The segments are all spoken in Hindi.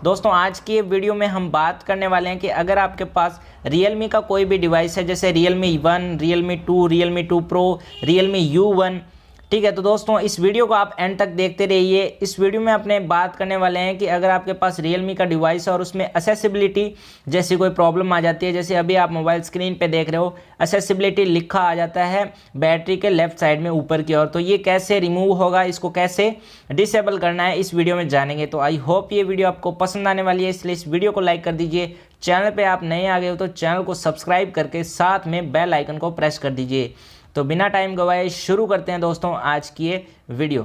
दोस्तों आज की वीडियो में हम बात करने वाले हैं कि अगर आपके पास Realme का कोई भी डिवाइस है, जैसे Realme 1, Realme 2, Realme 2 Pro, Realme U1, ठीक है। तो दोस्तों इस वीडियो को आप एंड तक देखते रहिए। इस वीडियो में अपने बात करने वाले हैं कि अगर आपके पास Realme का डिवाइस है और उसमें एक्सेसिबिलिटी जैसी कोई प्रॉब्लम आ जाती है, जैसे अभी आप मोबाइल स्क्रीन पे देख रहे हो एक्सेसिबिलिटी लिखा आ जाता है बैटरी के लेफ्ट साइड में ऊपर की ओर, तो ये कैसे रिमूव होगा, इसको कैसे डिसेबल करना है, इस वीडियो में जानेंगे। तो आई होप ये वीडियो आपको पसंद आने वाली है, इसलिए इस वीडियो को लाइक कर दीजिए। चैनल पे आप नए आ गए हो तो चैनल को सब्सक्राइब करके साथ में बेल आइकन को प्रेस कर दीजिए। तो बिना टाइम गवाए शुरू करते हैं दोस्तों आज की ये वीडियो।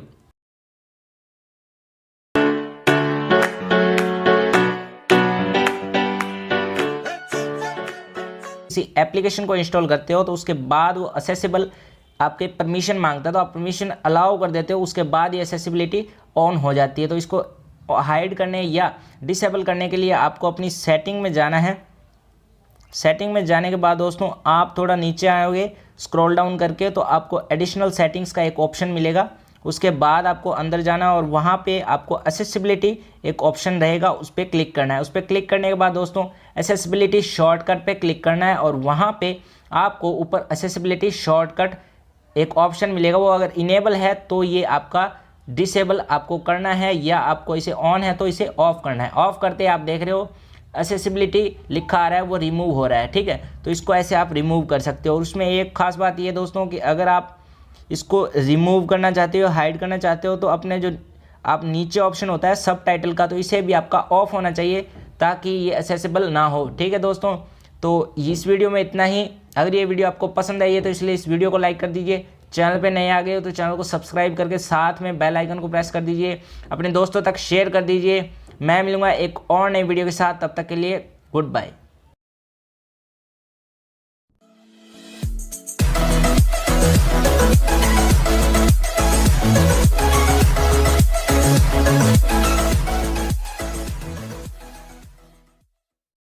किसी एप्लीकेशन को इंस्टॉल करते हो तो उसके बाद वो एक्सेसिबल आपके परमिशन मांगता है, तो आप परमिशन अलाउ कर देते हो, उसके बाद ये एक्सेसिबिलिटी ऑन हो जाती है। तो इसको हाइड करने या डिसेबल करने के लिए आपको अपनी सेटिंग में जाना है। सेटिंग में जाने के बाद दोस्तों आप थोड़ा नीचे आओगे स्क्रॉल डाउन करके, तो आपको एडिशनल सेटिंग्स का एक ऑप्शन मिलेगा। उसके बाद आपको अंदर जाना और वहाँ पे आपको एक्सेसिबिलिटी एक ऑप्शन रहेगा, उस पर क्लिक करना है। उस पर क्लिक करने के बाद दोस्तों एक्सेसिबिलिटी शॉर्टकट पे क्लिक करना है और वहाँ पे आपको ऊपर एक्सेसिबिलिटी शॉर्टकट एक ऑप्शन मिलेगा। वो अगर इनेबल है तो ये आपका डिसेबल आपको करना है, या आपको इसे ऑन है तो इसे ऑफ करना है। ऑफ करते आप देख रहे हो एक्सेसिबिलिटी लिखा आ रहा है, वो रिमूव हो रहा है, ठीक है। तो इसको ऐसे आप रिमूव कर सकते हो। और उसमें एक खास बात ये दोस्तों कि अगर आप इसको रिमूव करना चाहते हो, हाइड करना चाहते हो, तो अपने जो आप नीचे ऑप्शन होता है सब टाइटल का, तो इसे भी आपका ऑफ होना चाहिए ताकि ये एक्सेसिबल ना हो, ठीक है दोस्तों। तो इस वीडियो में इतना ही। अगर ये वीडियो आपको पसंद आई है तो इसलिए इस वीडियो को लाइक कर दीजिए। चैनल पे नए आ गए हो तो चैनल को सब्सक्राइब करके साथ में बेल आइकन को प्रेस कर दीजिए। अपने दोस्तों तक शेयर कर दीजिए। मैं मिलूंगा एक और नई वीडियो के साथ, तब तक के लिए गुड बाय।